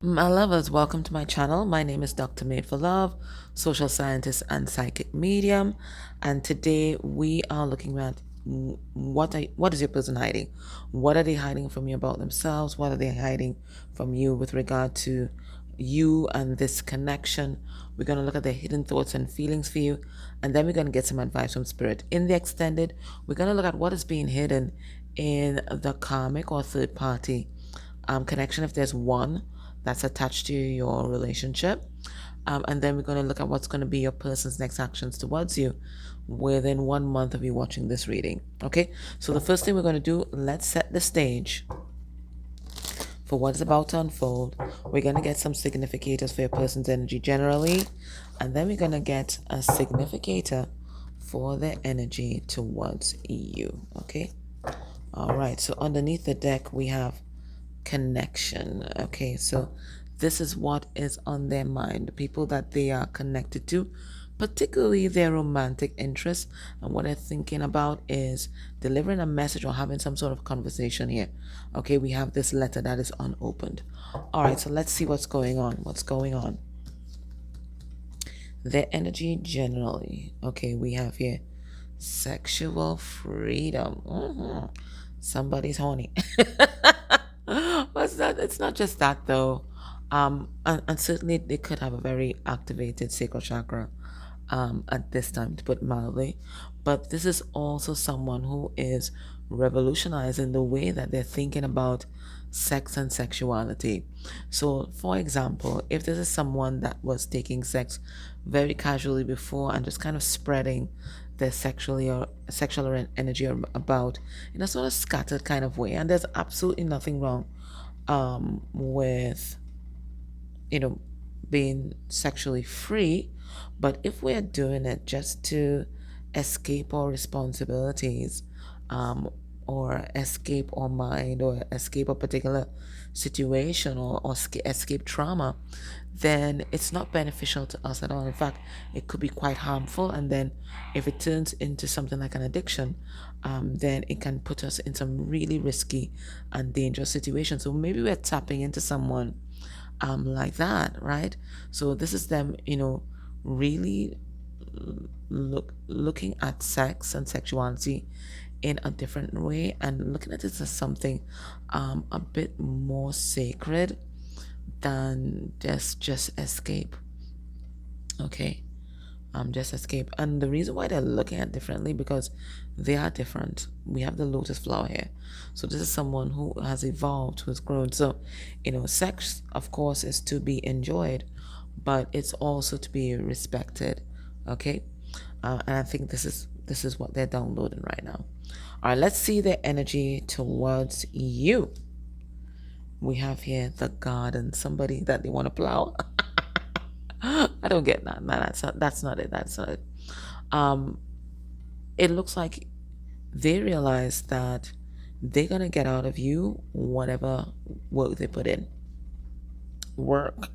My lovers, welcome to my channel. My name is Dr. Made for Love, social scientist and psychic medium. And today we are looking at what is your person hiding? What are they hiding from you about themselves? What are they hiding from you with regard to you and this connection? We're going to look at their hidden thoughts and feelings for you. And then we're going to get some advice from spirit. In the extended, we're going to look at what is being hidden in the karmic or third party connection, if there's one that's attached to your relationship. And then we're going to look at what's going to be your person's next actions towards you within 1 month of you watching this reading. Okay, so the first thing we're going to do, let's set the stage for what's about to unfold. We're going to get some significators for your person's energy generally, and then we're going to get a significator for their energy towards you. Okay, all right, so underneath the deck we have connection. Okay, so this is what is on their mind, the people that they are connected to, particularly their romantic interests, and what they're thinking about is delivering a message or having some sort of conversation here. Okay, we have this letter that is unopened. All right, so let's see what's going on. Their energy generally. Okay, we have here sexual freedom. Somebody's horny. What's that? It's not just that though. And certainly they could have a very activated sacral chakra at this time, to put it mildly. But this is also someone who is revolutionizing the way that they're thinking about sex and sexuality. So, for example, if this is someone that was taking sex very casually before and just kind of spreading their sexual energy about in a sort of scattered kind of way, and there's absolutely nothing wrong with being sexually free, but if we're doing it just to escape our responsibilities, or escape our mind, or escape a particular situation, or escape trauma, then it's not beneficial to us at all. In fact, it could be quite harmful. And then if it turns into something like an addiction, then it can put us in some really risky and dangerous situations. So maybe we're tapping into someone like that, right? So this is them, really looking at sex and sexuality in a different way, and looking at it as something a bit more sacred than just escape. Okay, just escape. And the reason why they're looking at differently, because they are different. We have the lotus flower here, so this is someone who has evolved, who's grown. So sex of course is to be enjoyed, but it's also to be respected. Okay, and I think this is what they're downloading right now. All right, let's see their energy towards you. We have here the garden, somebody that they want to plow. I don't get that. No, that's not it. That's not it. It looks like they realize that they're gonna get out of you whatever work they put in. Work,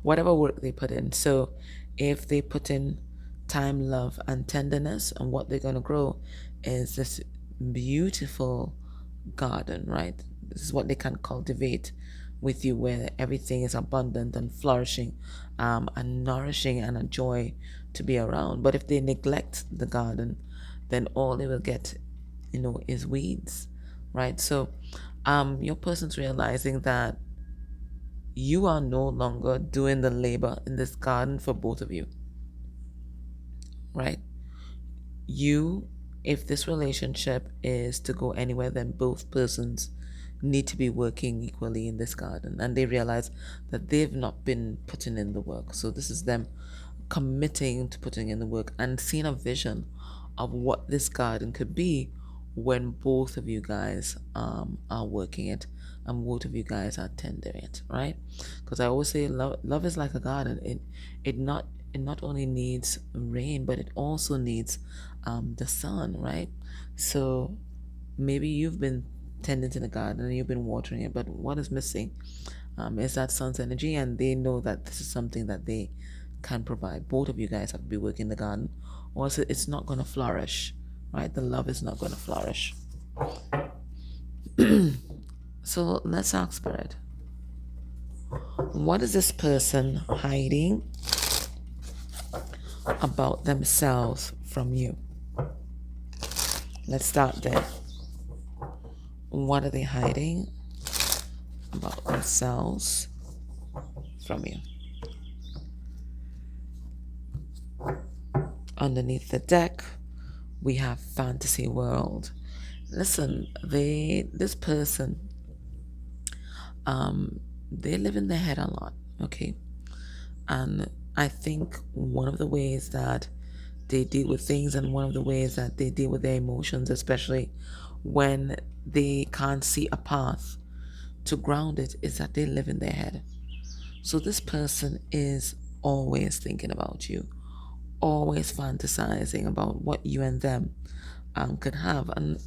whatever work they put in. So, if they put in time, love, and tenderness, and what they're gonna grow is this beautiful garden, right? This is what they can cultivate with you, where everything is abundant and flourishing, and nourishing, and a joy to be around. But if they neglect the garden, then all they will get, is weeds, right? So, your person's realizing that you are no longer doing the labor in this garden for both of you, right? If this relationship is to go anywhere, then both persons need to be working equally in this garden. And they realize that they've not been putting in the work. So this is them committing to putting in the work and seeing a vision of what this garden could be when both of you guys are working it, and both of you guys are tending it, right? Because I always say love is like a garden. It not only needs rain, but it also needs the sun, right? So maybe you've been tending to the garden and you've been watering it, but what is missing is that sun's energy, and they know that this is something that they can provide. Both of you guys have to be working the garden, or else it's not going to flourish, right? The love is not going to flourish. So let's ask spirit, What is this person hiding about themselves from you? Let's start there. What are they hiding about themselves from you? Underneath the deck, we have fantasy world. Listen, this person, they live in their head a lot, okay? And I think one of the ways that they deal with things and one of the ways that they deal with their emotions, especially when they can't see a path to ground it, is that they live in their head. So this person is always thinking about you, always fantasizing about what you and them could have. And,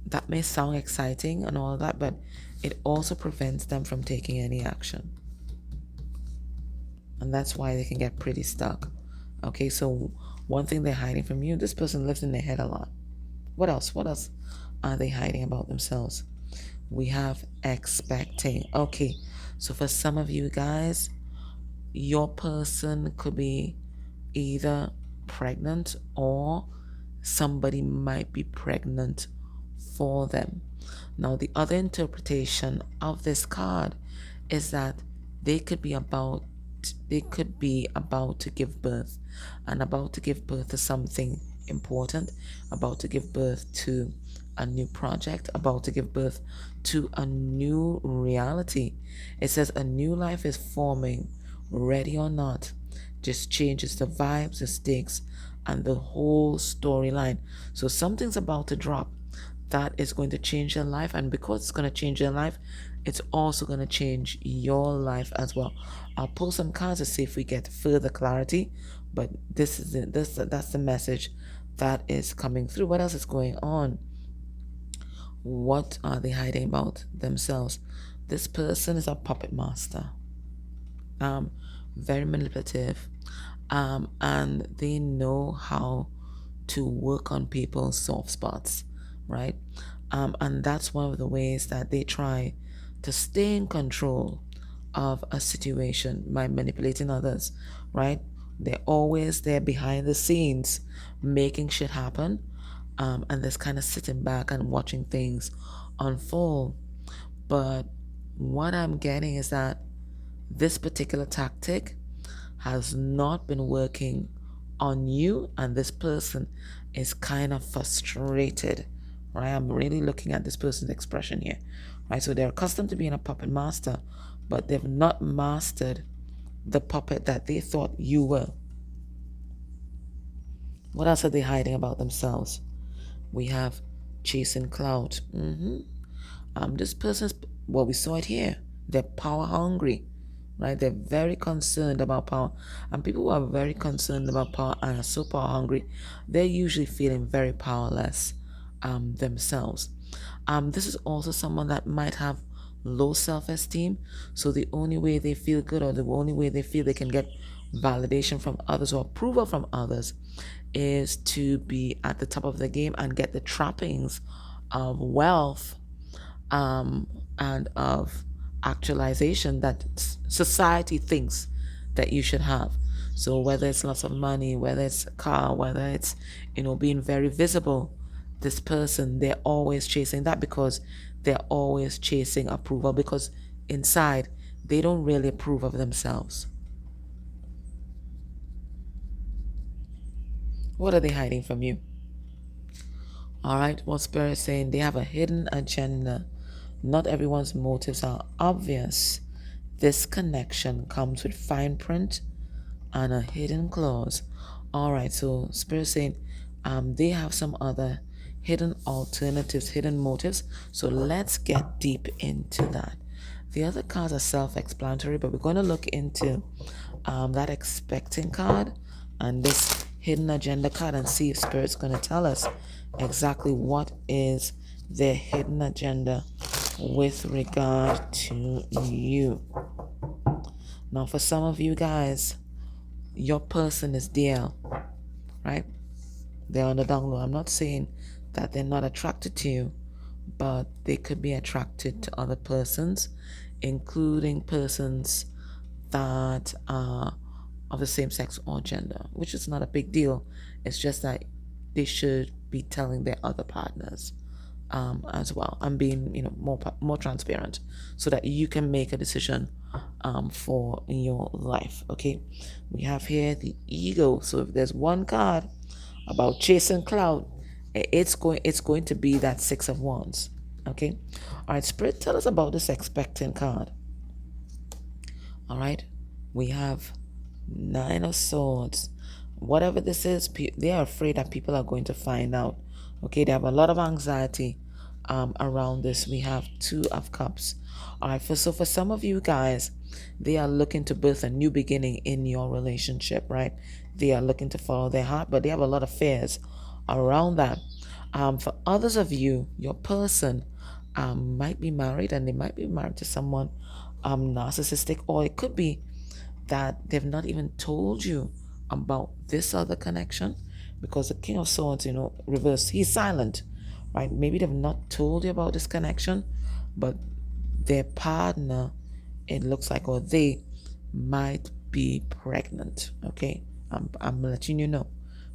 that may sound exciting and all that, but it also prevents them from taking any action. And that's why they can get pretty stuck. Okay, so one thing they're hiding from you, this person lives in their head a lot. What else? What else are they hiding about themselves? We have expecting. Okay, so for some of you guys, your person could be either pregnant or somebody might be pregnant for them. Now, the other interpretation of this card is that they could be about to give birth, and about to give birth to something important, about to give birth to a new project, about to give birth to a new reality. It says a new life is forming, ready or not. Just changes the vibes, the stakes, and the whole storyline. So something's about to drop that is going to change their life, and because it's going to change their life, it's also going to change your life as well. I'll pull some cards to see if we get further clarity, but that's the message that is coming through. What else is going on? What are they hiding about themselves? This person is a puppet master, um very manipulative, and they know how to work on people's soft spots, right? And that's one of the ways that they try to stay in control of a situation by manipulating others, right? They're always there behind the scenes making shit happen, and just kind of sitting back and watching things unfold. But what I'm getting is that this particular tactic has not been working on you, and this person is kind of frustrated, right? I'm really looking at this person's expression here, right? So they're accustomed to being a puppet master, but they've not mastered the puppet that they thought you were. What else are they hiding about themselves? We have chasing clout. This person's, well, we saw it here. They're power hungry, right? They're very concerned about power. And people who are very concerned about power and are so power hungry, they're usually feeling very powerless themselves. This is also someone that might have low self-esteem. So the only way they feel good, or the only way they feel they can get validation from others or approval from others, is to be at the top of the game and get the trappings of wealth, um, and of actualization that society thinks that you should have. So whether it's lots of money, whether it's a car, whether it's, being very visible, this person, they're always chasing that because they're always chasing approval, because inside they don't really approve of themselves. What are they hiding from you? All right, what Spirit is saying, they have a hidden agenda. Not everyone's motives are obvious. This connection comes with fine print and a hidden clause. All right, so Spirit saying, they have some other hidden alternatives, hidden motives. So let's get deep into that. The other cards are self-explanatory, but we're going to look into that expecting card and this hidden agenda card and see if Spirit's going to tell us exactly what is their hidden agenda with regard to you. Now, for some of you guys, your person is DL, right? They're on the down low. I'm not saying that they're not attracted to you, but they could be attracted to other persons including persons that are of the same sex or gender, which is not a big deal. It's just that they should be telling their other partners as well, and being more transparent, so that you can make a decision for your life. Okay, we have here the ego. So if there's one card about chasing cloud, it's going to be that Six of Wands. Okay, all right, Spirit, tell us about this expecting card. All right, we have Nine of Swords. Whatever this is, they are afraid that people are going to find out. Okay, they have a lot of anxiety around this. We have Two of Cups. All right, so for some of you guys, they are looking to birth a new beginning in your relationship, right? They are looking to follow their heart, but they have a lot of fears around that. For others of you, your person might be married, and they might be married to someone narcissistic, or it could be that they've not even told you about this other connection, because the King of Swords, reversed, he's silent, right? Maybe they've not told you about this connection, but their partner, it looks like, or they might be pregnant. Okay, I'm letting you know,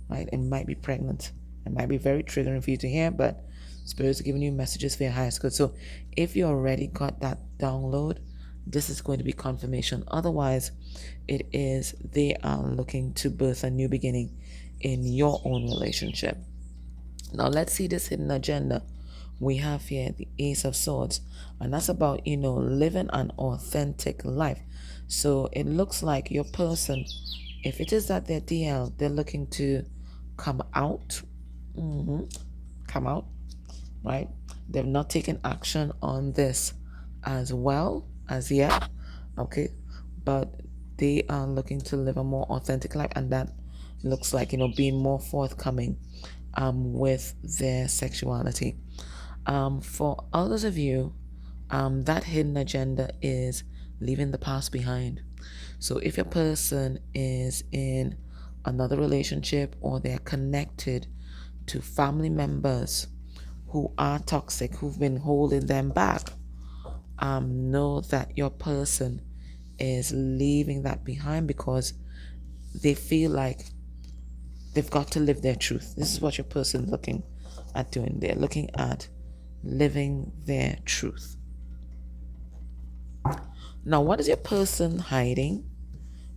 right? It might be pregnant. It might be very triggering for you to hear, but Spirit's giving you messages for your highest good. So if you already got that download, this is going to be confirmation. Otherwise, it is they are looking to birth a new beginning in your own relationship. Now let's see this hidden agenda. We have here the Ace of Swords, and that's about living an authentic life. So it looks like your person, if it is that they're DL, they're looking to come out. Come out, right? They've not taken action on this as well as yet. Okay, but they are looking to live a more authentic life, and that looks like being more forthcoming with their sexuality. For others of you, that hidden agenda is leaving the past behind. So if your person is in another relationship, or they're connected to family members who are toxic, who've been holding them back, know that your person is leaving that behind, because they feel like they've got to live their truth. This is what your person is looking at doing. They're looking at living their truth. Now, what is your person hiding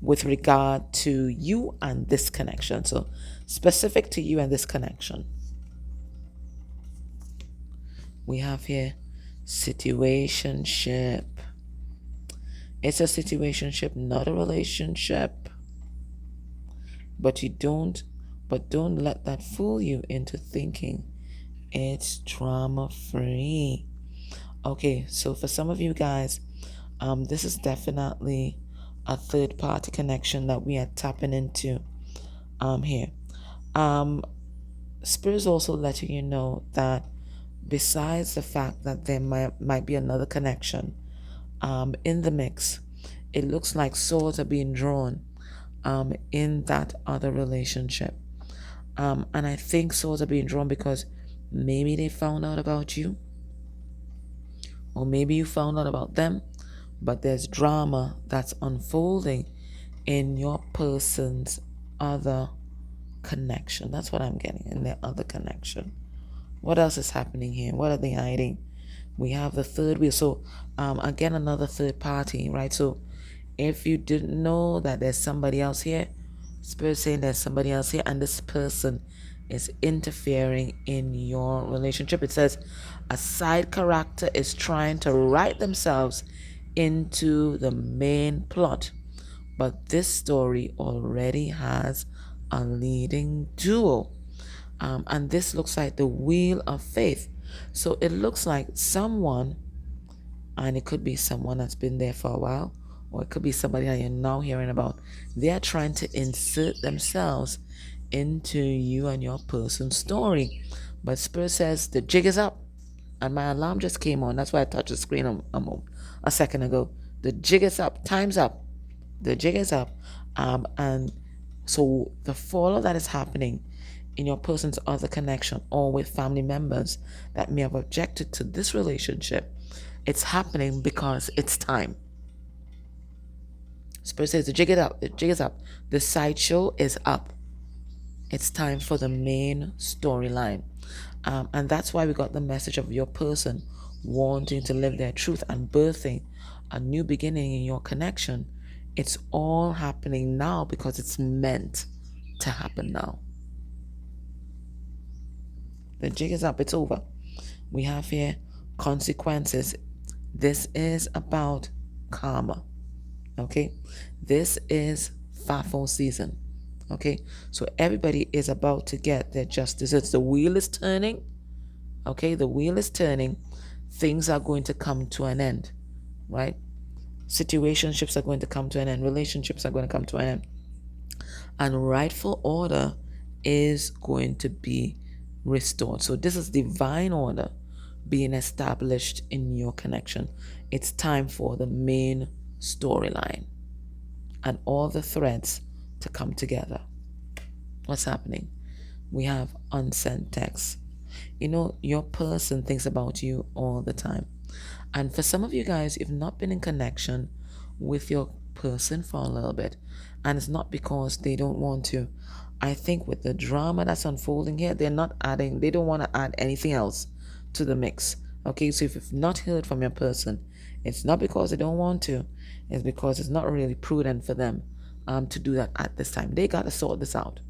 with regard to you and this connection? So specific to you and this connection. We have here situationship. It's a situationship, not a relationship. But don't let that fool you into thinking it's drama free. Okay, so for some of you guys, this is definitely a third party connection that we are tapping into here. Spirit is also letting you know that besides the fact that there might be another connection in the mix, it looks like swords are being drawn in that other relationship. And I think swords are being drawn because maybe they found out about you, or maybe you found out about them, but there's drama that's unfolding in your person's other connection. That's what I'm getting, in their other connection. What else is happening here? What are they hiding? We have the third wheel. So again, another third party, right? So if you didn't know that there's somebody else here, Spirit saying there's somebody else here, and this person is interfering in your relationship. It says a side character is trying to write themselves into the main plot, but this story already has a leading duo. And this looks like the Wheel of Faith. So it looks like someone, and it could be someone that's been there for a while, or it could be somebody that you're now hearing about. They are trying to insert themselves into you and your person's story. But Spirit says the jig is up. And my alarm just came on. That's why I touched the screen a second ago. The jig is up. Time's up. The jig is up. And so the follow that is happening in your person's other connection, or with family members that may have objected to this relationship, It's happening because it's time. Spirit says the jig is up. The jig is up. The sideshow is up. It's time for the main storyline. And that's why we got the message of your person wanting to live their truth and birthing a new beginning in your connection. It's all happening now because it's meant to happen now. The jig is up. It's over. We have here consequences. This is about karma. Okay? This is FAFO season. Okay? So everybody is about to get their justice. It's the wheel is turning. Okay? The wheel is turning. Things are going to come to an end. Right? Situationships are going to come to an end. Relationships are going to come to an end. And rightful order is going to be restored. So this is divine order being established in your connection. It's time for the main storyline and all the threads to come together. What's happening? We have unsent texts. You know, your person thinks about you all the time. And for some of you guys, you've not been in connection with your person for a little bit. And it's not because they don't want to. I think with the drama that's unfolding here, they don't want to add anything else to the mix. Okay, so if you've not heard from your person, it's not because they don't want to. It's because it's not really prudent for them to do that at this time. They got to sort this out.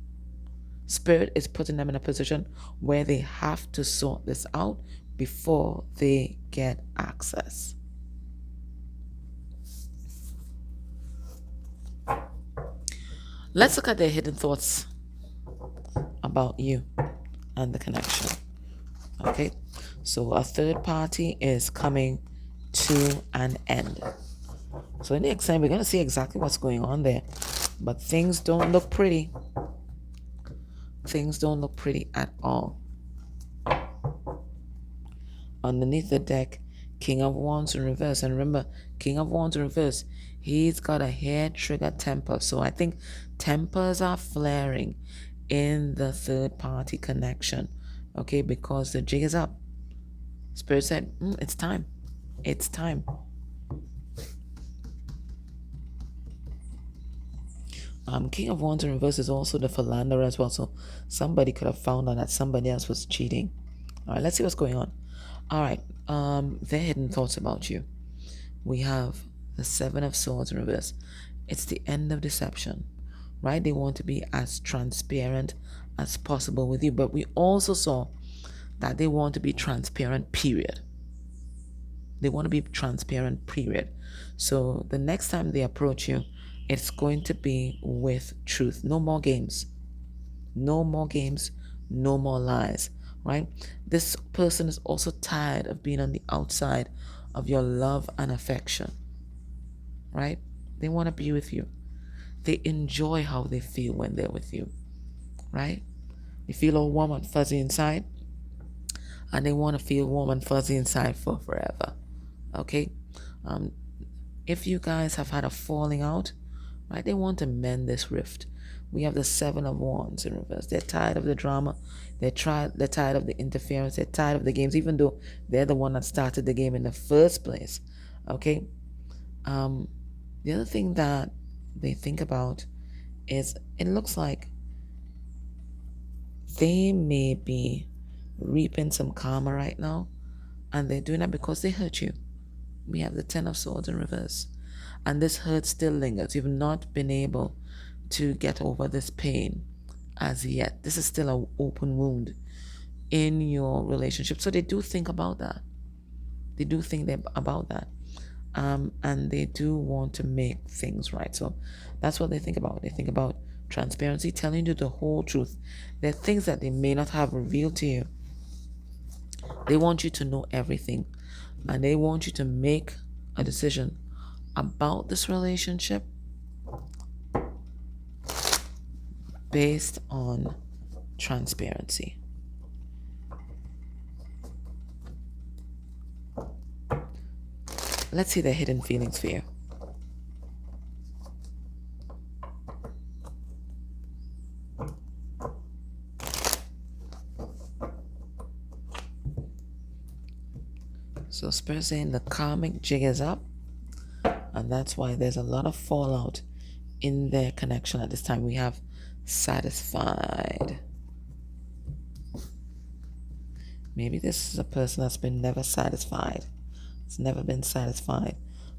Spirit is putting them in a position where they have to sort this out before they get access. Let's look at their hidden thoughts about you and the connection. Okay, so a third party is coming to an end. So in the next time, we're going to see exactly what's going on there. But things don't look pretty. Things don't look pretty at all. Underneath the deck, King of Wands in reverse. And remember, King of Wands in reverse, he's got a hair trigger temper. So I think tempers are flaring in the third party connection. Okay, because the jig is up. Spirit said, it's time. It's time. King of Wands in reverse is also the philanderer as well. So somebody could have found out that somebody else was cheating. All right, let's see what's going on. All right, their hidden thoughts about you. We have the Seven of Swords in reverse. It's the end of deception, right? They want to be as transparent as possible with you. But we also saw that they want to be transparent, period. They want to be transparent, period. So the next time they approach you, it's going to be with truth. No more games. No more games. No more lies, right? This person is also tired of being on the outside of your love and affection, right? They want to be with you. They enjoy how they feel when they're with you, right? They feel all warm and fuzzy inside, and they want to feel warm and fuzzy inside for forever, okay? If you guys have had a falling out, right, they want to mend this rift. We have the Seven of Wands in reverse. They're tired of the drama. They're tired of the interference. They're tired of the games, even though they're the one that started the game in the first place. Okay? The other thing that they think about is it looks like they may be reaping some karma right now, and they're doing that because they hurt you. We have the Ten of Swords in reverse. And this hurt still lingers. You've not been able to get over this pain as yet. This is still an open wound in your relationship. So they do think about that. They do think about that. And they do want to make things right. So that's what they think about. They think about transparency, telling you the whole truth. There are things that they may not have revealed to you. They want you to know everything. And they want you to make a decision about this relationship based on transparency. Let's see the hidden feelings for you. So Spirit saying the karmic jig is up, and that's why there's a lot of fallout in their connection at this time. We have satisfied. Maybe this is a person that's been never satisfied. It's never been satisfied,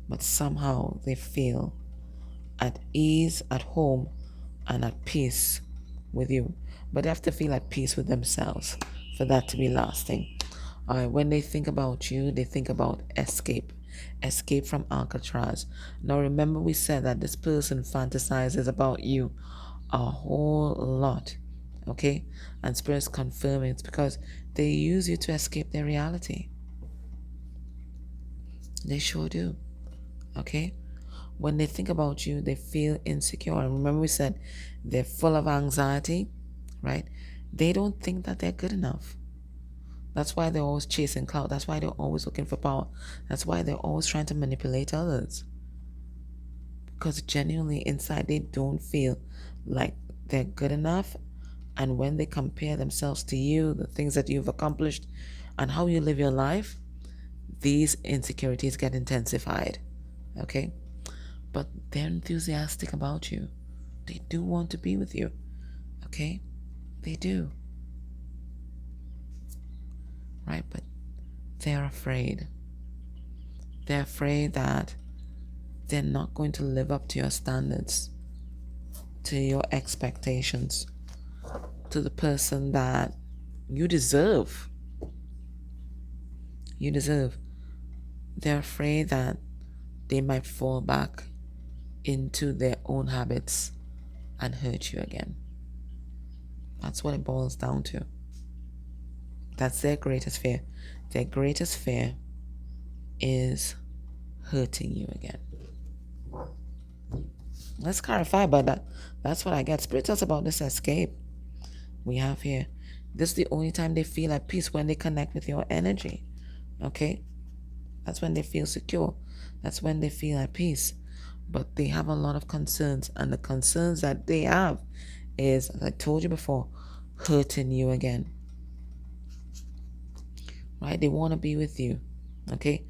but somehow they feel at ease, at home, and at peace with you. But they have to feel at peace with themselves for that to be lasting. When they think about you, they think about escape. Escape from Alcatraz. Now remember we said that this person fantasizes about you a whole lot. Okay? And Spirit's confirming it's because they use you to escape their reality. They sure do. Okay? When they think about you, they feel insecure. And remember we said they're full of anxiety, right? They don't think that they're good enough. That's why they're always chasing clout. That's why they're always looking for power. That's why they're always trying to manipulate others. Because genuinely inside they don't feel like they're good enough. And when they compare themselves to you, the things that you've accomplished, and how you live your life, these insecurities get intensified. Okay? But they're enthusiastic about you. They do want to be with you. Okay? They do. Right? But they're afraid. They're afraid that they're not going to live up to your standards, to your expectations, to the person that you deserve. You deserve. They're afraid that they might fall back into their own habits and hurt you again. That's what it boils down to. That's their greatest fear. Their greatest fear is hurting you again. Let's clarify about that. That's what I get. Spirit tells about this escape we have here. This is the only time they feel at peace, when they connect with your energy. Okay? That's when they feel secure. That's when they feel at peace. But they have a lot of concerns. And the concerns that they have is, as I told you before, hurting you again. Right? They want to be with you. Okay?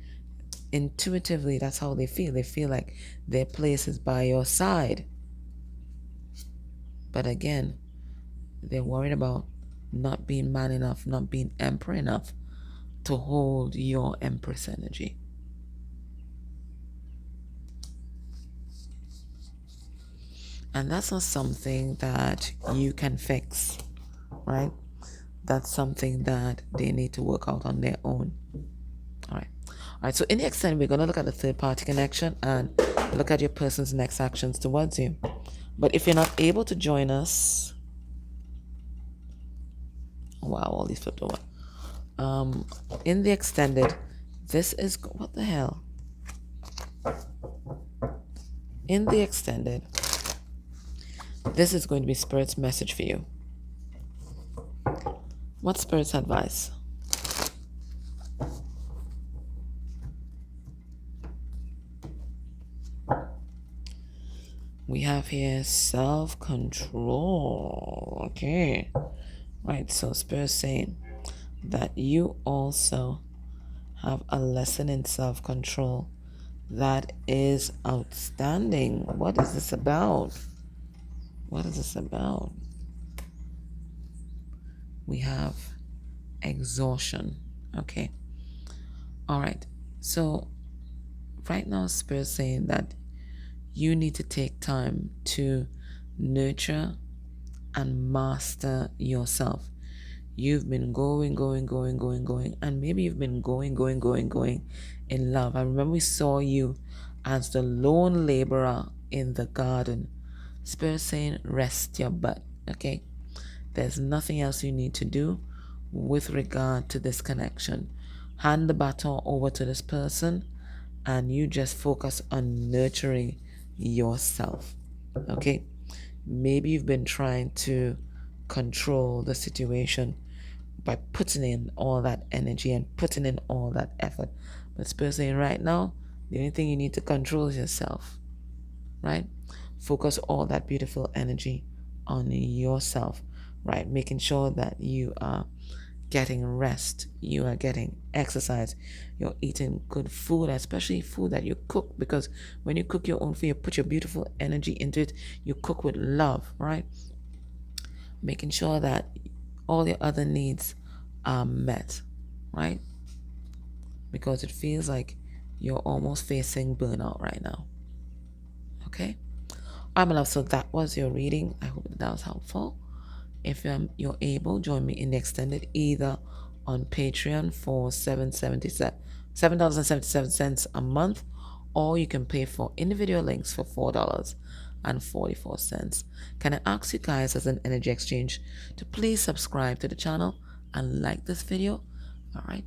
Intuitively, that's how they feel. They feel like their place is by your side. But again, they're worried about not being man enough, not being emperor enough to hold your empress energy. And that's not something that you can fix, right? That's something that they need to work out on their own. All right, so in the extent, we're going to look at the third party connection and look at your person's next actions towards you. But if you're not able to join us, wow, all these flipped over. In the extended, this is, what the hell? In the extended, this is going to be Spirit's message for you. What's Spirit's advice? We have here self-control. Okay. Right, so Spirit's saying that you also have a lesson in self-control that is outstanding. What is this about? What is this about? We have exhaustion. Okay. All right. So right now, Spirit's saying that you need to take time to nurture and master yourself. You've been going, and maybe you've been going in love. I remember we saw you as the lone laborer in the garden. Spirit saying, rest your butt, okay? There's nothing else you need to do with regard to this connection. Hand the baton over to this person and you just focus on nurturing yourself, okay? Maybe you've been trying to control the situation by putting in all that energy and putting in all that effort. But Spirit saying right now, the only thing you need to control is yourself, right? Focus all that beautiful energy on yourself, right? Making sure that you are getting rest, you are getting exercise, you're eating good food, especially food that you cook, because when you cook your own food, you put your beautiful energy into it, you cook with love, right? Making sure that all your other needs are met, right? Because it feels like you're almost facing burnout right now. Okay? I'm love. So that was your reading. I hope that was helpful. If you're able, join me in the extended either on Patreon for $7.77 a month, or you can pay for individual links for $4.44. Can I ask you guys as an energy exchange to please subscribe to the channel and like this video? All right.